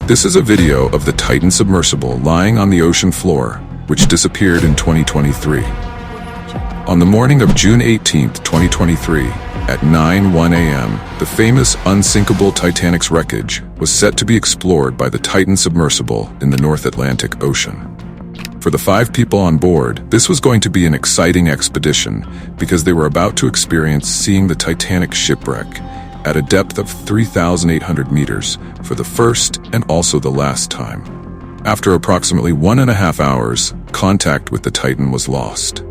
This is a video of the Titan submersible lying on the ocean floor, which disappeared in 2023. On the morning of June 18, 2023, at 9:01 a.m., the famous unsinkable Titanic's wreckage was set to be explored by the Titan submersible in the North Atlantic Ocean. For the 5 people on board, this was going to be an exciting expedition because they were about to experience seeing the Titanic shipwreck at a depth of 3,800 meters for the first and also the last time. After approximately 1.5 hours, contact with the Titan was lost.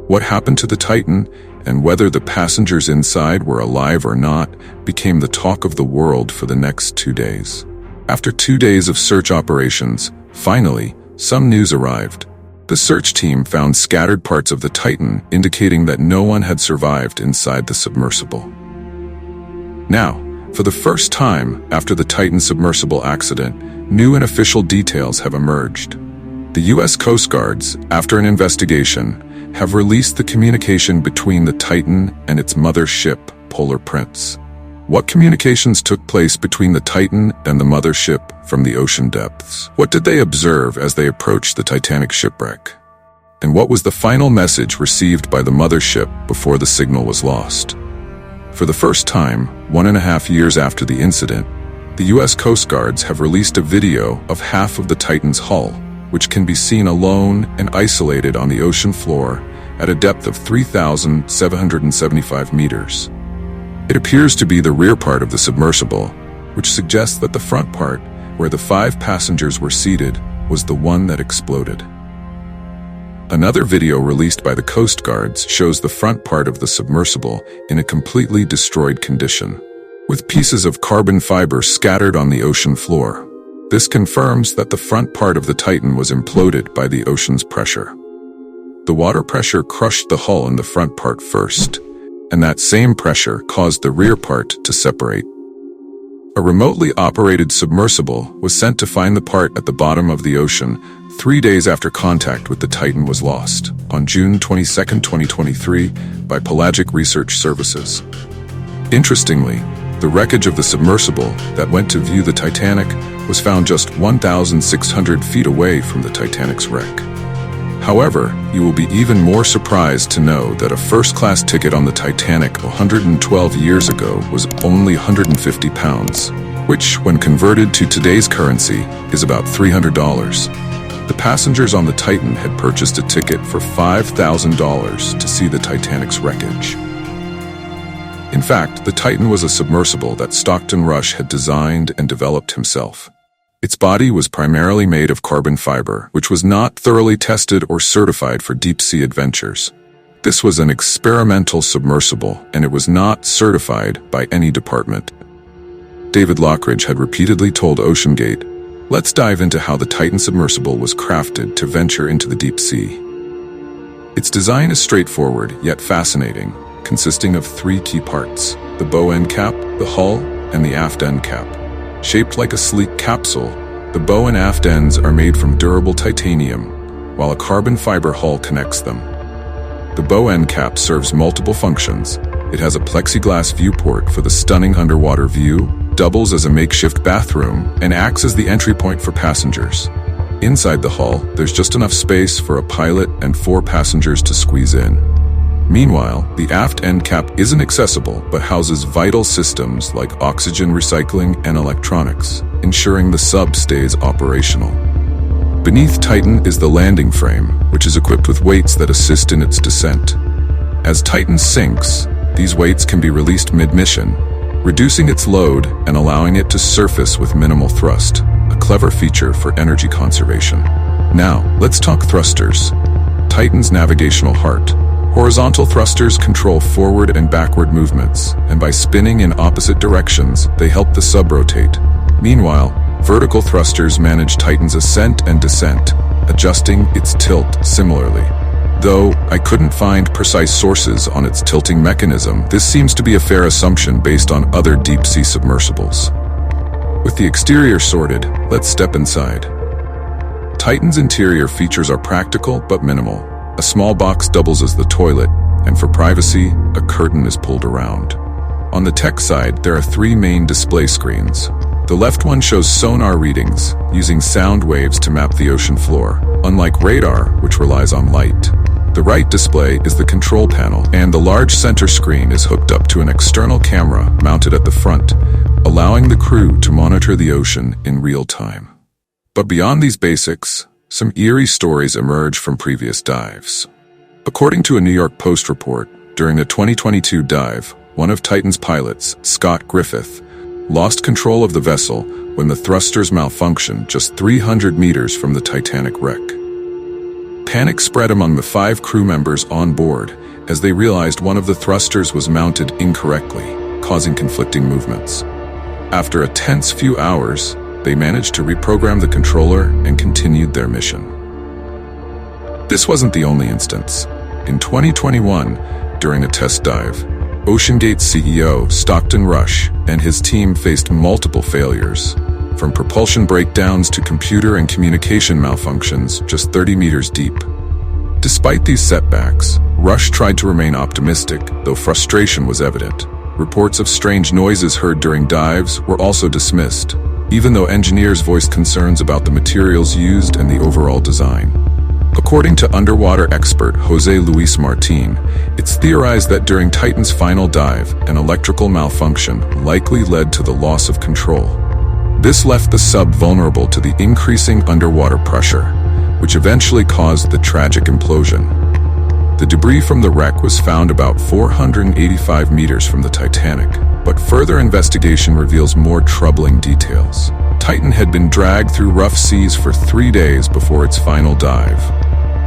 What happened to the Titan and whether the passengers inside were alive or not became the talk of the world for the next 2 days. After 2 days of search operations, finally, some news arrived. The search team found scattered parts of the Titan, indicating that no one had survived inside the submersible. Now, for the first time after the Titan submersible accident, new and official details have emerged. The U.S. Coast Guards, after an investigation, have released the communication between the Titan and its mother ship, Polar Prince. What communications took place between the Titan and the mother ship from the ocean depths? What did they observe as they approached the Titanic shipwreck? And what was the final message received by the mother ship before the signal was lost? For the first time, 1.5 years after the incident, the U.S. Coast Guards have released a video of half of the Titan's hull, which can be seen alone and isolated on the ocean floor at a depth of 3,775 meters. It appears to be the rear part of the submersible, which suggests that the front part, where the 5 passengers were seated, was the one that exploded. Another video released by the Coast Guards shows the front part of the submersible in a completely destroyed condition, with pieces of carbon fiber scattered on the ocean floor. This confirms that the front part of the Titan was imploded by the ocean's pressure. The water pressure crushed the hull in the front part first, and that same pressure caused the rear part to separate. A remotely operated submersible was sent to find the part at the bottom of the ocean 3 days after contact with the Titan was lost, on June 22, 2023, by Pelagic Research Services. Interestingly, the wreckage of the submersible that went to view the Titanic was found just 1,600 feet away from the Titanic's wreck. However, you will be even more surprised to know that a first-class ticket on the Titanic 112 years ago was only 150 pounds, which, when converted to today's currency, is about $300. The passengers on the Titan had purchased a ticket for $5,000 to see the Titanic's wreckage. In fact, the Titan was a submersible that Stockton Rush had designed and developed himself. Its body was primarily made of carbon fiber, which was not thoroughly tested or certified for deep-sea adventures. This was an experimental submersible, and it was not certified by any department. David Lockridge had repeatedly told OceanGate, "Let's dive into how the Titan submersible was crafted to venture into the deep sea." Its design is straightforward, yet fascinating, consisting of 3 key parts: the bow end cap, the hull, and the aft end cap. Shaped like a sleek capsule, the bow and aft ends are made from durable titanium, while a carbon fiber hull connects them. The bow end cap serves multiple functions. It has a plexiglass viewport for the stunning underwater view, doubles as a makeshift bathroom, and acts as the entry point for passengers. Inside the hull, there's just enough space for a pilot and 4 passengers to squeeze in. Meanwhile, the aft end cap isn't accessible but houses vital systems like oxygen recycling and electronics, ensuring the sub stays operational. Beneath Titan is the landing frame, which is equipped with weights that assist in its descent. As Titan sinks, these weights can be released mid-mission, reducing its load and allowing it to surface with minimal thrust, a clever feature for energy conservation. Now, let's talk thrusters. Titan's navigational heart. Horizontal thrusters control forward and backward movements, and by spinning in opposite directions, they help the sub rotate. Meanwhile, vertical thrusters manage Titan's ascent and descent, adjusting its tilt similarly. Though I couldn't find precise sources on its tilting mechanism, this seems to be a fair assumption based on other deep-sea submersibles. With the exterior sorted, let's step inside. Titan's interior features are practical but minimal. A small box doubles as the toilet, and for privacy, a curtain is pulled around. On the tech side, there are 3 main display screens. The left one shows sonar readings, using sound waves to map the ocean floor, unlike radar, which relies on light. The right display is the control panel, and the large center screen is hooked up to an external camera mounted at the front, allowing the crew to monitor the ocean in real time. But beyond these basics, some eerie stories emerge from previous dives. According to a New York Post report, during a 2022 dive, one of Titan's pilots, Scott Griffith, lost control of the vessel when the thrusters malfunctioned just 300 meters from the Titanic wreck. Panic spread among the 5 crew members on board as they realized one of the thrusters was mounted incorrectly, causing conflicting movements. After a tense few hours, they managed to reprogram the controller and continued their mission. This wasn't the only instance. In 2021, during a test dive, OceanGate's CEO, Stockton Rush, and his team faced multiple failures, from propulsion breakdowns to computer and communication malfunctions just 30 meters deep. Despite these setbacks, Rush tried to remain optimistic, though frustration was evident. Reports of strange noises heard during dives were also dismissed, even though engineers voiced concerns about the materials used and the overall design. According to underwater expert José Luis Martín, it's theorized that during Titan's final dive, an electrical malfunction likely led to the loss of control. This left the sub vulnerable to the increasing underwater pressure, which eventually caused the tragic implosion. The debris from the wreck was found about 485 meters from the Titanic, but further investigation reveals more troubling details. Titan had been dragged through rough seas for 3 days before its final dive.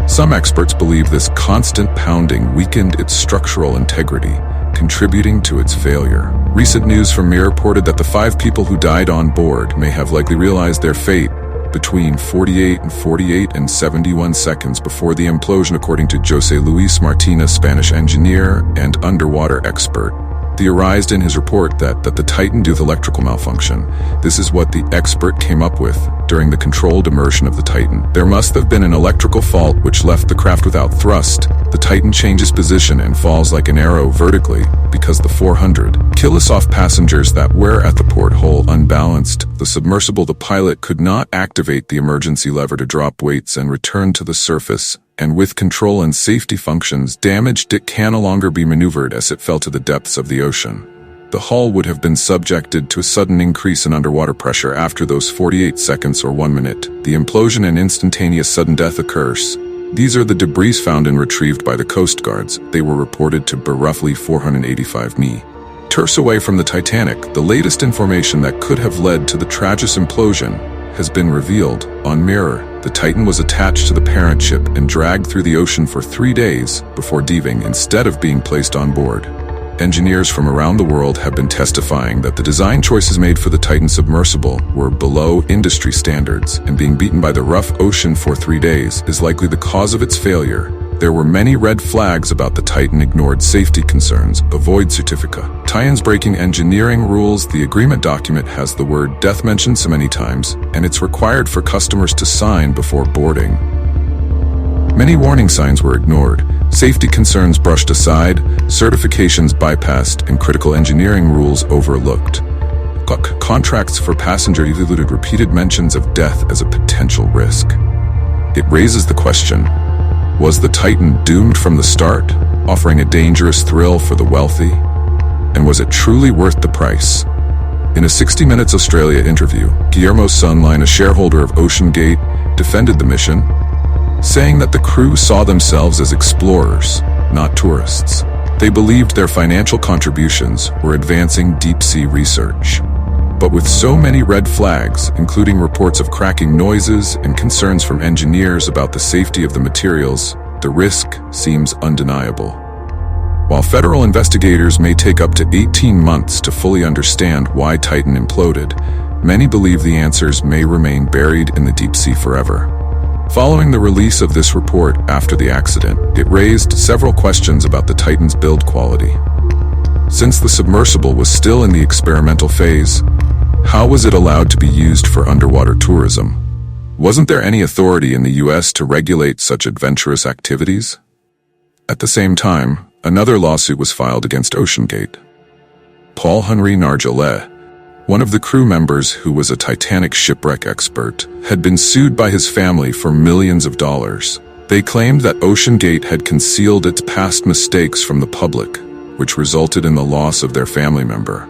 Some experts believe this constant pounding weakened its structural integrity, contributing to its failure. Recent news from Mirror reported that the 5 people who died on board may have likely realized their fate between 48 and 71 seconds before the implosion, according to José Luis Martín, a Spanish engineer and underwater expert. Theorized in his report that the Titan due to electrical malfunction. This is what the expert came up with during the controlled immersion of the Titan. There must have been an electrical fault which left the craft without thrust. The Titan changes position and falls like an arrow vertically because the 400 kilosoft passengers that were at the porthole unbalanced the submersible. The pilot could not activate the emergency lever to drop weights and return to the surface, and with control and safety functions damaged, it can no longer be maneuvered as it fell to the depths of the ocean. The hull would have been subjected to a sudden increase in underwater pressure after those 48 seconds or 1 minute. The implosion and instantaneous sudden death occurs. These are the debris found and retrieved by the Coast Guards. They were reported to be roughly 485 meters away from the Titanic. The latest information that could have led to the tragic implosion has been revealed on Mirror. The Titan was attached to the parent ship and dragged through the ocean for 3 days before diving instead of being placed on board. Engineers from around the world have been testifying that the design choices made for the Titan submersible were below industry standards, and being beaten by the rough ocean for 3 days is likely the cause of its failure. There were many red flags about the Titan: ignored safety concerns, avoid certificate, tie-ins, breaking engineering rules. The agreement document has the word death mentioned so many times, and it's required for customers to sign before boarding. Many warning signs were ignored, safety concerns brushed aside, certifications bypassed, and critical engineering rules overlooked. Contracts for passengers included repeated mentions of death as a potential risk. It raises the question: was the Titan doomed from the start, offering a dangerous thrill for the wealthy? And was it truly worth the price? In a 60 Minutes Australia interview, Guillermo Sunline, a shareholder of OceanGate, defended the mission, saying that the crew saw themselves as explorers, not tourists. They believed their financial contributions were advancing deep-sea research. But with so many red flags, including reports of cracking noises and concerns from engineers about the safety of the materials, the risk seems undeniable. While federal investigators may take up to 18 months to fully understand why Titan imploded, many believe the answers may remain buried in the deep sea forever. Following the release of this report after the accident, it raised several questions about the Titan's build quality. Since the submersible was still in the experimental phase, how was it allowed to be used for underwater tourism? Wasn't there any authority in the US to regulate such adventurous activities? At the same time, another lawsuit was filed against OceanGate. Paul-Henri Nargeolet, One of the crew members, who was a Titanic shipwreck expert, had been sued by his family for millions of dollars. They claimed that OceanGate had concealed its past mistakes from the public, which resulted in the loss of their family member.